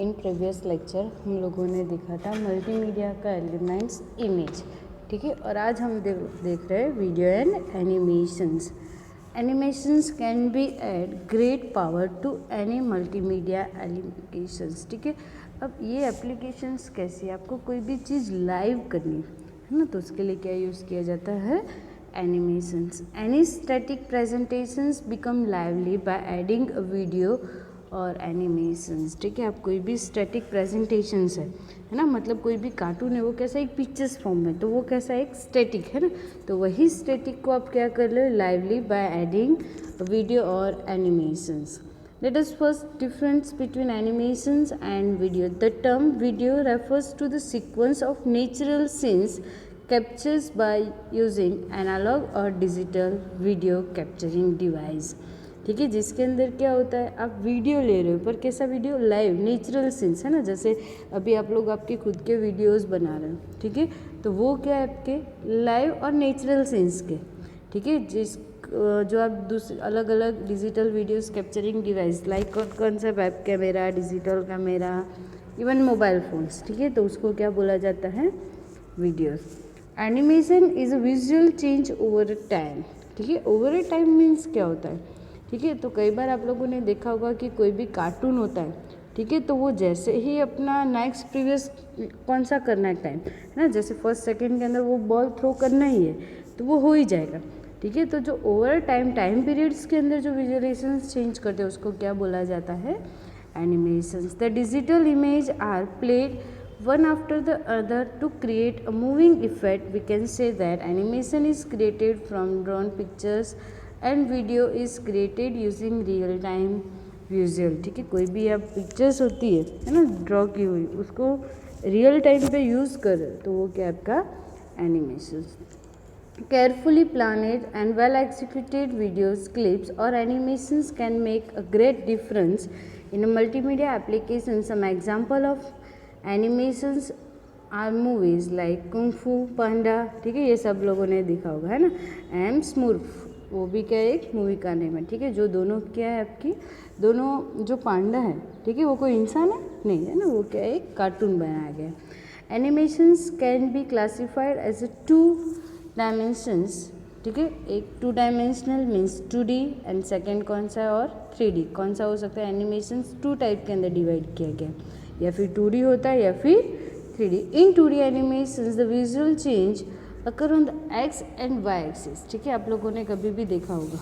In previous lecture हम लोगों ने देखा था मल्टीमीडिया का एलिमेंट्स इमेज, ठीक है। और आज हम देख रहे हैं video and animations. Animations can be add great power to any multimedia applications, ठीक है। अब ये एप्लीकेशंस कैसी है, आपको कोई भी चीज़ लाइव करनी है ना, तो उसके लिए क्या यूज़ किया जाता है, animations. Any static presentations become lively by adding a video और एनिमेशंस, ठीक है। आप कोई भी स्टैटिक प्रेजेंटेशंस है ना, मतलब कोई भी कार्टून है वो कैसा एक पिक्चर्स फॉर्म में, तो वो कैसा एक स्टैटिक है ना, तो वही स्टैटिक को आप क्या कर लो, लाइवली बाय एडिंग वीडियो और animations. Let us first difference between animations and video. The term video refers to the sequence of natural scenes captured by using analog or digital video capturing device, ठीक है। जिसके अंदर क्या होता है, आप video ले रहे हो, पर कैसा वीडियो, लाइव नेचुरल सीन्स है ना, जैसे अभी आप लोग आपके खुद के वीडियोस बना रहे हो, ठीक है, तो वो क्या है आपके लाइव और नेचुरल सीन्स के, ठीक है। जो आप दूसरे अलग अलग digital videos capturing device like कौन सा web camera, digital camera, even mobile phones, ठीक है, तो उसको क्या बोला जाता है, videos. Animation is a visual change over time, ठीक है। ओवर अ टाइम मीन्स क्या होता है, ठीक है, तो कई बार आप लोगों ने देखा होगा कि कोई भी कार्टून होता है, ठीक है, तो वो जैसे ही अपना नेक्स्ट प्रीवियस कौन सा करना है टाइम है ना, जैसे फर्स्ट सेकंड के अंदर वो बॉल थ्रो करना ही है तो वो हो ही जाएगा, ठीक है। तो जो ओवर टाइम पीरियड्स के अंदर जो विजुअलाइजेशंस चेंज करते हैं उसको क्या बोला जाता है, animations. The digital image are played one after the other to create a moving effect. We can say that animation is created from drawn pictures and video is created using real time visual, ठीक है। कोई भी आप pictures होती है ना draw की हुई, उसको रियल टाइम पे यूज़ कर तो वो क्या आपका animation. Carefully planned and well executed videos, clips or animations can make a great difference in a multimedia application. Some example of animations are movies like kung फू पांडा, ठीक है, ये सब लोगों ने देखा होगा है ना। एम स्मूर्फ, वो भी क्या एक मूवी का नेम है, ठीक है। जो दोनों क्या है आपकी, दोनों जो पांडा है, ठीक है, वो कोई इंसान है नहीं है ना, वो क्या है एक कार्टून बनाया गया। Animations can be classified as a two dimensions, ठीक है। एक two dimensional means 2D and second कौन सा है और 3D कौन सा हो सकता है। एनिमेशंस टू टाइप के अंदर डिवाइड किया गया, या फिर 2D होता है या फिर 3D। In 2D animations the visual change occur on the X and Y axis, ठीक है। आप लोगों ने कभी भी देखा होगा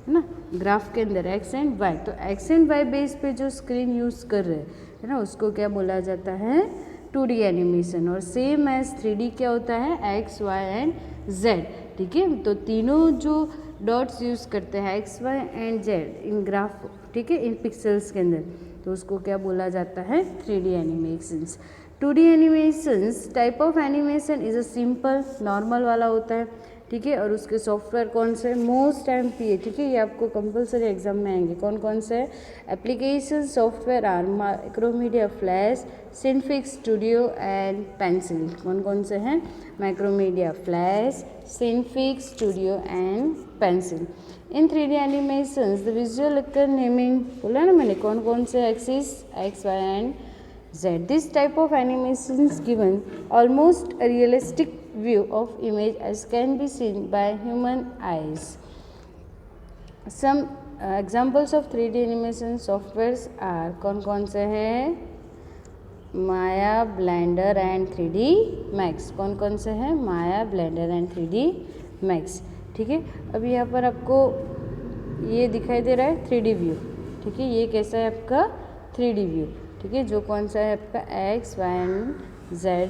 है ना, ग्राफ के अंदर एक्स एंड वाई, तो एक्स एंड वाई बेस पे जो स्क्रीन यूज़ कर रहे हैं ना, उसको क्या बोला जाता है, 2D एनिमेशन। और सेम एज 3D क्या होता है, एक्स वाई एंड जेड, ठीक है। तो तीनों जो डॉट्स यूज़ करते हैं X Y and Z in graph, ठीक है, इन पिक्सल्स के अंदर, तो उसको क्या बोला जाता है, 3D animations. 2D animations type of animation is a simple normal वाला होता है, ठीक है। और उसके सॉफ्टवेयर कौन से, मोस्ट एमपीए, ठीक है, ये आपको कंपलसरी एग्जाम में आएंगे। कौन कौन से application software are Macromedia Flash, Synfig studio and pencil. कौन कौन से हैं, Macromedia Flash, Synfig studio and pencil. In 3D animations the visual occur naming बोला ना मैंने, कौन कौन से axis, X Y and Z. This type of animation is given almost a realistic view of image as can be seen by human eyes. Some examples of 3D animation softwares are कौन से हैं, माया, blender and 3D max. कौन से हैं, माया, blender and 3D max, ठीक है। अभी यहाँ पर आपको ये दिखाई दे रहा है 3D व्यू, ठीक है, ये कैसा है आपका 3D व्यू, ठीक है, जो कौन सा है आपका एक्स वाई एंड जेड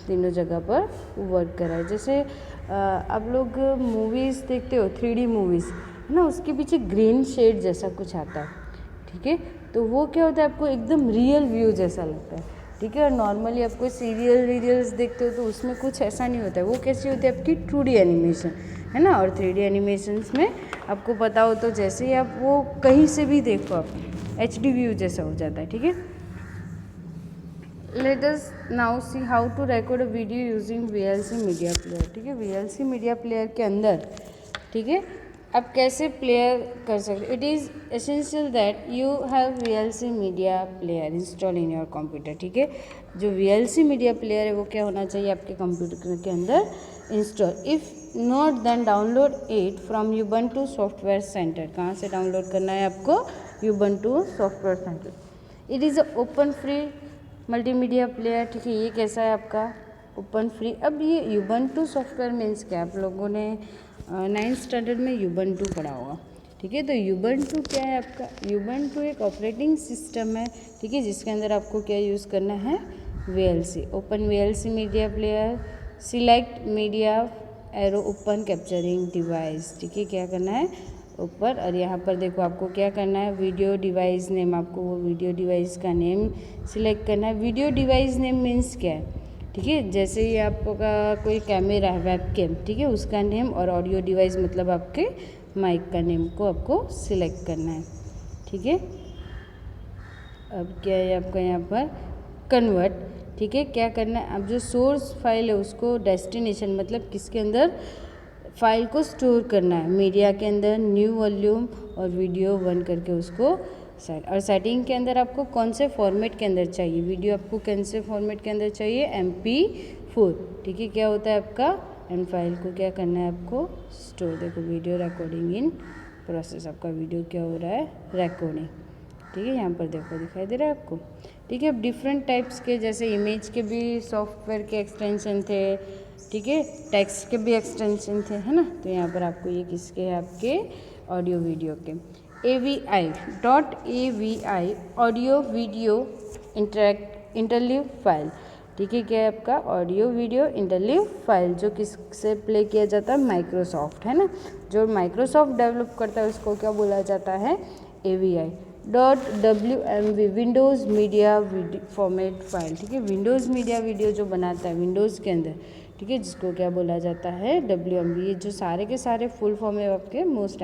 तीनों जगह पर वर्क कर रहा है। जैसे आप लोग मूवीज़ देखते हो 3D मूवीज़ है ना, उसके पीछे ग्रीन शेड जैसा कुछ आता है, ठीक है, तो वो क्या होता है, आपको एकदम रियल व्यू जैसा लगता है, ठीक है। और नॉर्मली आप कोई सीरियल्स देखते हो तो उसमें कुछ ऐसा नहीं होता है, वो कैसी होती है आपकी 2D एनिमेशन है ना। और 3D एनिमेशंस में आपको पता हो तो जैसे ही आप वो कहीं से भी देखो आप HD व्यू जैसा हो जाता है, ठीक है। Let us now see how to record a video using VLC media player, ठीक है। VLC मीडिया प्लेयर के अंदर, ठीक है, आप कैसे प्लेयर कर सकते? It is essential that you have VLC media player install in your computer. ठीक है, जो VLC मीडिया प्लेयर है वो क्या होना चाहिए आपके कंप्यूटर के अंदर install. If not then download it from Ubuntu software centre. कहाँ से डाउनलोड करना है आपको? Ubuntu software centre. It is a open free multimedia player. ठीक है, ये कैसा है आपका? Open free. अब ये यूबंटू सॉफ्टवेयर मीन्स क्या? आप लोगों ने 9th स्टैंडर्ड में यूबंटू पढ़ा होगा। ठीक है, तो यूबंटू क्या है आपका? यूबंटू एक ऑपरेटिंग सिस्टम है, ठीक है, जिसके अंदर आपको क्या यूज़ करना है? VLC, open VLC media player, select media arrow open capturing device. ठीक है, क्या करना है? ऊपर, और यहाँ पर देखो आपको क्या करना है? वीडियो डिवाइस नेम, आपको वो वीडियो डिवाइस का नेम सिलेक्ट करना है। वीडियो डिवाइस नेम मीन्स क्या है? ठीक है, जैसे ये आपका कोई कैमरा है, वेबकैम, ठीक है, उसका नेम, और ऑडियो डिवाइस मतलब आपके माइक का नेम को आपको सिलेक्ट करना है। ठीक है, अब क्या है आपका यहाँ पर? कन्वर्ट। ठीक है, क्या करना है? अब जो सोर्स फाइल है उसको डेस्टिनेशन मतलब किसके अंदर फाइल को स्टोर करना है? मीडिया के अंदर न्यू वॉल्यूम और वीडियो 1 करके उसको सेट। और सेटिंग के अंदर आपको कौन से फॉर्मेट के अंदर चाहिए वीडियो? आपको कौन से फॉर्मेट के अंदर चाहिए? MP4। ठीक है, क्या होता है आपका? एंड फाइल को क्या करना है आपको? स्टोर। देखो वीडियो रिकॉर्डिंग इन प्रोसेस, आपका वीडियो क्या हो रहा है? रिकॉर्डिंग। ठीक है, यहाँ पर देखो दिखाई दे रहा है आपको। ठीक है, अब डिफरेंट टाइप्स के, जैसे इमेज के भी सॉफ्टवेयर के एक्सटेंशन थे, ठीक है, टेक्स्ट के भी एक्सटेंशन थे, है ना। तो यहाँ पर आपको ये किसके हैं? आपके ऑडियो वीडियो के। AVI audio video interleave file. ठीक है, क्या है आपका? ऑडियो वीडियो इंटरलीव फाइल, जो किससे प्ले किया जाता है? माइक्रोसॉफ्ट, है ना। जो माइक्रोसॉफ्ट डेवलप करता है उसको क्या बोला जाता है? AVI.WMV Windows media format file. ठीक है, विंडोज़ मीडिया वीडियो जो बनाता है विंडोज़ के अंदर, ठीक है, जिसको क्या बोला जाता है? WMV। ये जो सारे के सारे फुल फॉर्म है आपके most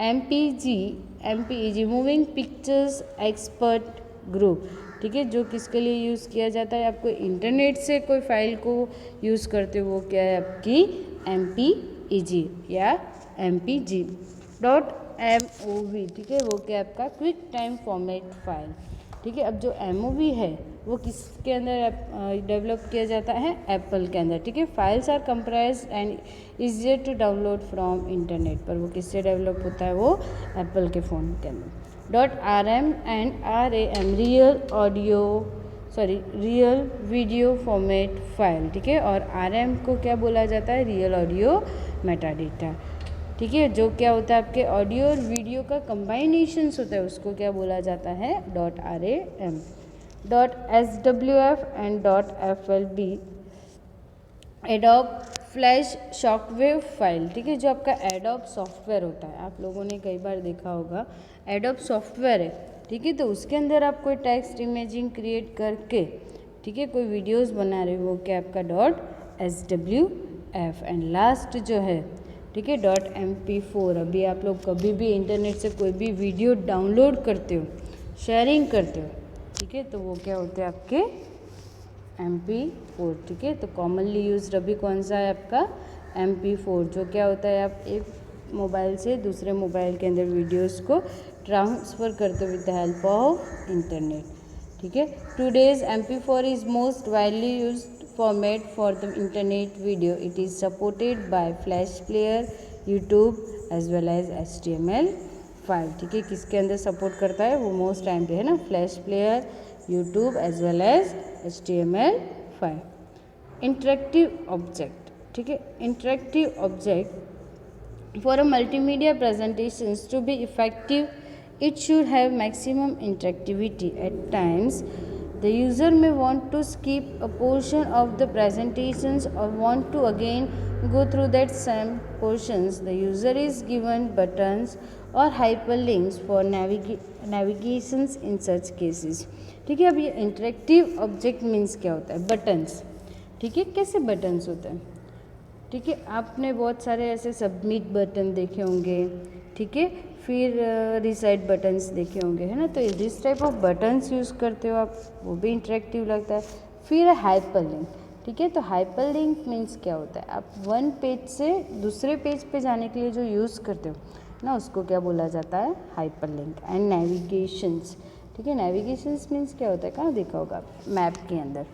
MPEG moving pictures expert group. ठीक है, जो किसके लिए यूज़ किया जाता है? आपको इंटरनेट से कोई फाइल को यूज़ करते हो वो क्या है आपकी? MPEG या MPG.MOV। ठीक है, वो क्या आपका? Quick time format file. ठीक है, अब जो MOV है वो किसके अंदर डेवलप किया जाता है? एप्पल के अंदर। ठीक है, files are comprise and easier to download from internet, पर वो किससे डेवलप होता है? वो एप्पल के फ़ोन के अंदर। .RM and RAM real video format file. ठीक है, और RM को क्या बोला जाता है? Real audio metadata. ठीक है, जो क्या होता है आपके ऑडियो और वीडियो का कंबाइनेशंस होता है उसको क्या बोला जाता है? .RAM। .SWF and .FLB adobe flash shockwave file. ठीक है, जो आपका एडोब सॉफ्टवेयर होता है, आप लोगों ने कई बार देखा होगा, एडोब सॉफ्टवेयर है, ठीक है, तो उसके अंदर आप कोई टेक्स्ट इमेजिंग क्रिएट करके, ठीक है, कोई वीडियोस बना रहे हो, क्या आपका .SWF। एंड लास्ट जो है, ठीक है, .MP4। अभी आप लोग कभी भी इंटरनेट से कोई भी वीडियो डाउनलोड करते हो, शेयरिंग करते हो, ठीक है, तो वो क्या होते हैं आपके? MP4। ठीक है, तो कॉमनली यूज्ड अभी कौन सा है आपका? MP4। जो क्या होता है? आप एक मोबाइल से दूसरे मोबाइल के अंदर वीडियोस को ट्रांसफ़र करते हो with the help of internet. ठीक है, today's MP4 is most widely used format for the internet video. It is supported by Flash Player, YouTube as well as HTML5। ठीक है, किसके अंदर सपोर्ट करता है? वो मोस्ट टाइम पे है ना, flash player, YouTube as well as HTML5। Interactive object. ठीक है, interactive object for a multimedia presentations to be effective, it should have maximum interactivity. At times the user may want to skip a portion of the presentations or want to again go through that same portions. The user is given buttons or hyperlinks for navigations in such cases। ठीक है, अब ये interactive object means क्या होता है? Buttons. ठीक है, कैसे बटन्स होते हैं? ठीक है, आपने बहुत सारे ऐसे सबमिट बटन देखे होंगे, ठीक है, फिर रिसेट बटन्स देखे होंगे, है ना, तो this type of buttons use करते हो आप, वो भी इंटरेक्टिव लगता है। फिर हाइपरलिंक। ठीक है। तो हाइपर लिंक मीन्स क्या होता है, आप वन पेज से दूसरे पेज पे जाने के लिए जो यूज़ करते हो ना, उसको क्या बोला जाता है, हाइपर लिंक। एंड नेविगेशंस, ठीक है। नेविगेशंस मीन्स क्या होता है, कहाँ देखा होगा, मैप के अंदर,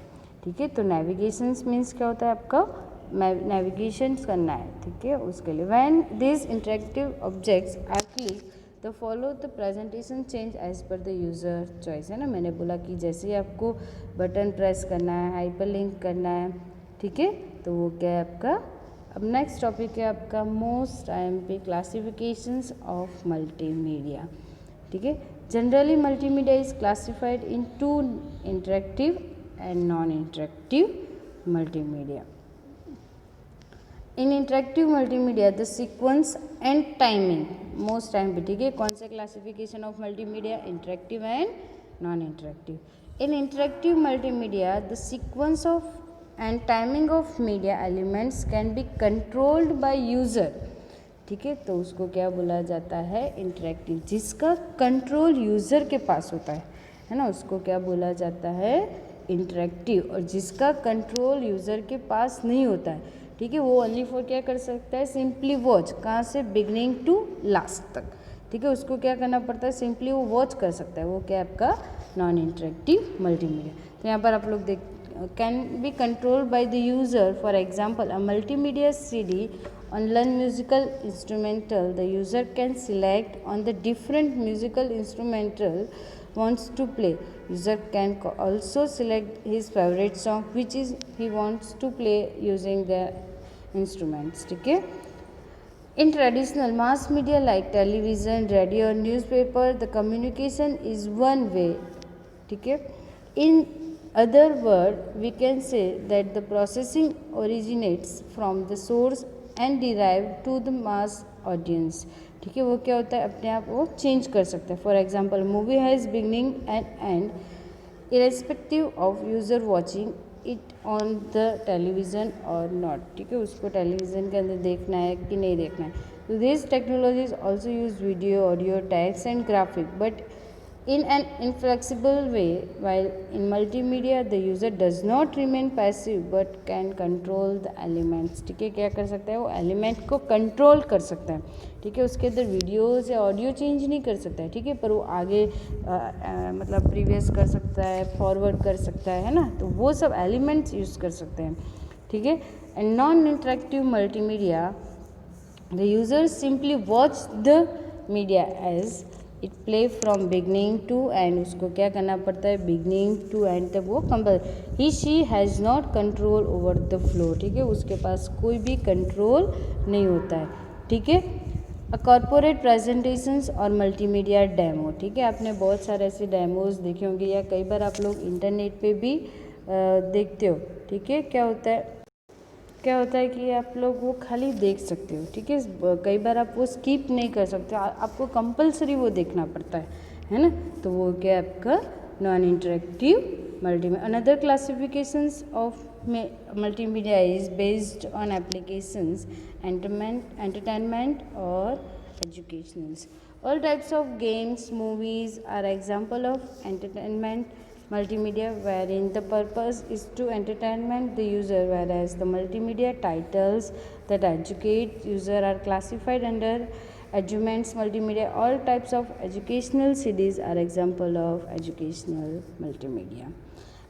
ठीक है। तो नेविगेशंस मीन्स क्या होता है, आपका नेविगेशन करना है, ठीक है, उसके लिए। When this interactive objects are click the follow the presentation change as per the user choice, है ना। मैंने बोला कि जैसे ही आपको बटन प्रेस करना है, हाइपर लिंक करना है, ठीक है, तो वो क्या है आपका। अब नेक्स्ट टॉपिक है आपका most IMP classifications of multimedia, ठीक है। Generally multimedia is classified in two, interactive and non interactive multimedia. In interactive multimedia the sequence and timing most time भी, ठीक है। कौन सा classification of multimedia, interactive and non interactive. In interactive multimedia the sequence of and timing of media elements can be controlled by user, ठीक है। तो उसको क्या बोला जाता है, इंटरेक्टिव। जिसका कंट्रोल यूज़र के पास होता है ना, उसको क्या बोला जाता है, इंटरेक्टिव। और जिसका कंट्रोल यूज़र के पास नहीं होता है, ठीक है, वो ओनली फॉर क्या कर सकता है, सिंपली वॉच, कहाँ से, बिगनिंग टू लास्ट तक, ठीक है। उसको क्या करना पड़ता है, सिंपली वो वॉच कर सकता है, वो क्या आपका नॉन इंटरेक्टिव मल्टीमीडिया। तो यहाँ पर आप लोग देख, can be controlled by the user, for example a multimedia CD on learn musical instrumental, the user can select on the different musical instrumental wants to play. User can also select his favorite song which is he wants to play using the instruments, ठीक है। In traditional mass media like television, radio, newspaper, the communication is one way, ठीक है। In other word, we can say that the processing originates from the source and derive to the mass audience, ठीक है। वो क्या होता है, अपने आप वो चेंज कर सकता है। For example movie has beginning and and irrespective of user watching it on the television और नॉट, ठीक है। उसको टेलीविज़न के अंदर देखना है कि नहीं देखना है। तो this technologies also use video, audio, text and graphic but in an inflexible way, while in multimedia the user does not remain passive but can control the elements, ठीक है। क्या कर सकता है, वो एलिमेंट को कंट्रोल कर सकता है, ठीक है। उसके अंदर वीडियोस या ऑडियो चेंज नहीं कर सकता है, ठीक है, पर वो आगे मतलब प्रीवियस कर सकता है, फॉरवर्ड कर सकता है ना, तो वो सब एलिमेंट्स यूज़ कर सकते हैं, ठीक है। And non interactive multimedia the user simply watch the media as it play from beginning to end, उसको क्या करना पड़ता है, बिगनिंग टू एंड तक वो ही she has not control over the flow, ठीक है। उसके पास कोई भी कंट्रोल नहीं होता है, ठीक है। अ कॉरपोरेट प्रेजेंटेशंस और मल्टीमीडिया डेमो, ठीक है। आपने बहुत सारे ऐसे डेमोज देखे होंगे या कई बार आप लोग इंटरनेट पे भी देखते हो, ठीक है। क्या होता है कि आप लोग वो खाली देख सकते हो, ठीक है। कई बार आप वो स्किप नहीं कर सकते, आपको कंपलसरी वो देखना पड़ता है ना। तो वो क्या आपका non interactive multimedia. Another classifications of multimedia is based on applications, entertainment और educationals. All types of games, movies are example of entertainment multimedia wherein the purpose is to entertainment the user, whereas the multimedia titles that educate user are classified under eduments multimedia. All types of educational CDs are example of educational multimedia.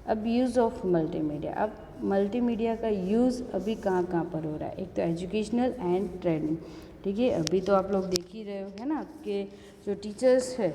अब use of multimedia, अब multimedia का use अभी कहाँ कहाँ पर हो रहा है, एक तो एजुकेशनल एंड ट्रेनिंग, ठीक है। अभी तो आप लोग देख ही रहे हो, है ना, आपके जो टीचर्स है,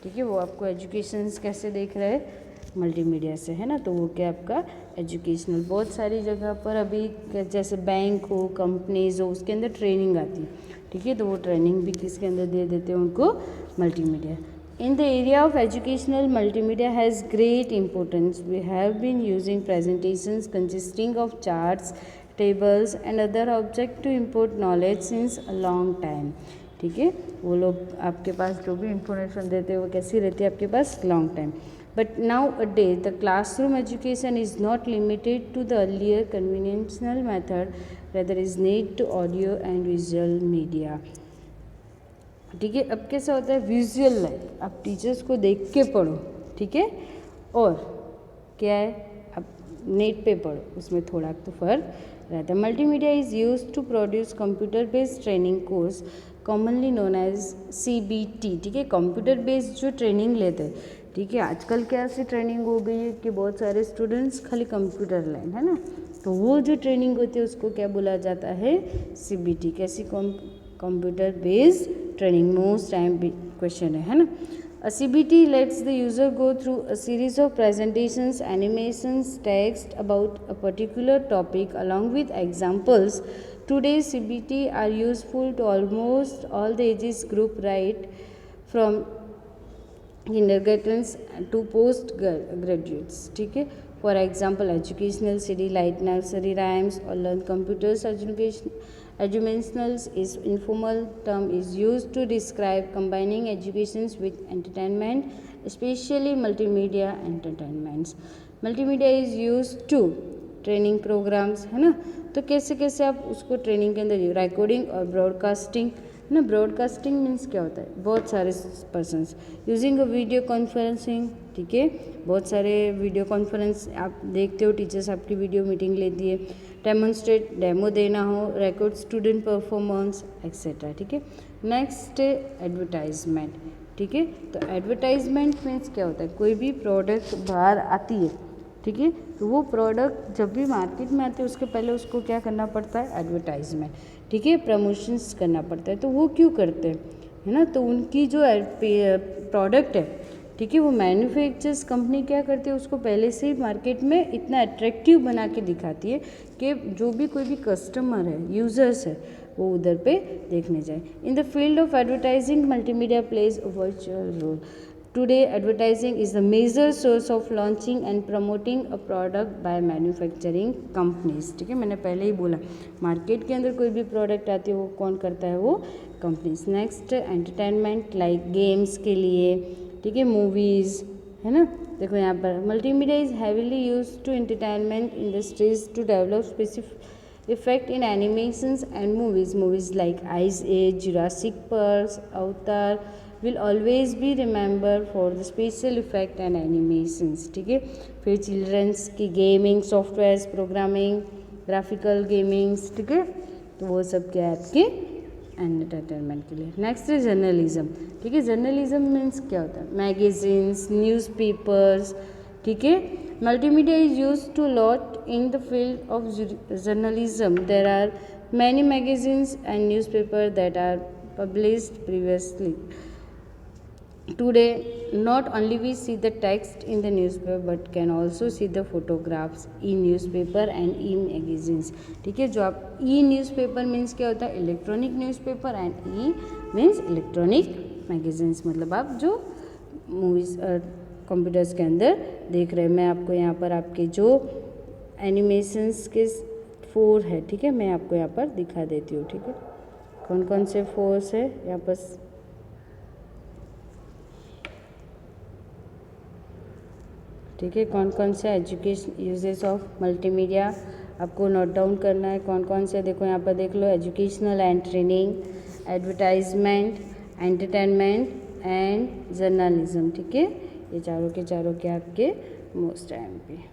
ठीक है, वो आपको एजुकेशंस कैसे देख रहे हैं, मल्टीमीडिया से, है ना। तो वो क्या आपका एजुकेशनल, बहुत सारी जगह पर अभी जैसे बैंक हो, कंपनीज हो, उसके अंदर ट्रेनिंग आती है, ठीक है। तो वो ट्रेनिंग भी किसके अंदर दे देते हैं उनको, multimedia. In the area of educational, multimedia has great importance. We have been using presentations consisting of charts, tables and other objects to import knowledge since a long time. ठीक है, वो लोग आपके पास जो भी इंफॉर्मेशन देते हैं वो कैसी रहती है आपके पास, long time. But nowadays the classroom education is not limited to the earlier conventional method, rather is need to audio and visual media, ठीक है। अब कैसा होता है, विजुअल लाइफ, आप टीचर्स को देख के पढ़ो, ठीक है। और क्या है, अब नेट पे पढ़ो उसमें थोड़ा तो फ़र्क रहता है। Multimedia is use to produce computer based training course commonly known as CBT, ठीक है, कंप्यूटर बेस्ड जो ट्रेनिंग लेते हैं, ठीक है। आजकल क्या सी ट्रेनिंग हो गई है कि बहुत सारे स्टूडेंट्स खाली कंप्यूटर लाइन है ना, तो वो जो ट्रेनिंग होती है उसको क्या बोला जाता है, CBT। कैसी computer based training, most time question है ना। A CBT lets the user go through a series of presentations, animations, text about a particular topic along with examples. Today's CBT are useful to almost all the ages group, right from kindergartens to post graduates, ठीक है। For example, educational CD like nursery rhymes or learn computers education. Educationals is informal term is used to describe combining educations with entertainment, especially multimedia entertainments. Multimedia is used to training programmes है ना, तो कैसे कैसे आप उसको training के अंदर recording और ब्रॉडकास्टिंग है ना। ब्रॉडकास्टिंग मीन्स क्या होता है, बहुत सारे persons using a video conferencing, ठीक है, बहुत सारे वीडियो कॉन्फ्रेंस आप देखते हो, टीचर्स आपकी वीडियो मीटिंग लेती है, डेमोन्स्ट्रेट डेमो देना हो, रिकॉर्ड स्टूडेंट परफॉर्मेंस एक्सेट्रा, ठीक है। नेक्स्ट एडवर्टाइजमेंट, ठीक है, तो एडवर्टाइजमेंट मीन्स क्या होता है, कोई भी प्रोडक्ट बाहर आती है, ठीक है, तो वो प्रोडक्ट जब भी मार्केट में आती है उसके पहले उसको क्या करना पड़ता है, एडवर्टाइजमेंट, ठीक है, प्रमोशंस करना पड़ता है। तो वो क्यों करते हैं, है ना, तो उनकी जो प्रोडक्ट है, ठीक है, वो मैन्युफैक्चर्स कंपनी क्या करती है, उसको पहले से ही मार्केट में इतना अट्रैक्टिव बना के दिखाती है कि जो भी कोई भी कस्टमर है, यूज़र्स है, वो उधर पे देखने जाए। In the field of advertising multimedia plays a virtual role. Today, advertising is the major source of launching and promoting a product by manufacturing companies, ठीक है, मैंने पहले ही बोला मार्केट के अंदर कोई भी प्रोडक्ट आती है वो कौन करता है, वो companies. Next entertainment like games के लिए, ठीक है, मूवीज़ है ना, देखो यहाँ पर multimedia is heavily use to entertainment industries to develop specific effect in animations and movies like Ice Age, Jurassic Park, Avatar will always be remembered for the special effect and animations, ठीक है। फिर children's की gaming software, programming, graphical gamings, ठीक है, तो वो सब क्या है आपके एंटरटेनमेंट के लिए। नेक्स्ट है जर्नलिज्म, ठीक है, जर्नलिज्म मीन्स क्या होता है, मैगजीन्स, न्यूज़पेपर्स, ठीक है। Multimedia is use to lot in the field of journalism. There are many magazines and newspaper that are published previously. Today, not only we see the text in the newspaper but can also see the photographs in newspaper and e-magazines, ठीक है। जो आप e-न्यूज़पेपर means क्या होता है, electronic newspaper, and e means electronic magazines, मतलब आप जो मूवीज़ कंप्यूटर्स के अंदर देख रहे हैं। मैं आपको यहाँ पर आपके जो एनिमेशंस के 4 है, ठीक है, मैं आपको यहाँ पर दिखा देती हूँ, ठीक है, कौन कौन से 4 है यहाँ पर, ठीक है, कौन कौन से एजुकेशन यूजेस ऑफ मल्टीमीडिया आपको नोट डाउन करना है, कौन कौन से, देखो यहाँ पर देख लो, educational and training, advertisement, entertainment and journalism, ठीक है, ये चारों के आपके मोस्ट टाइम पे।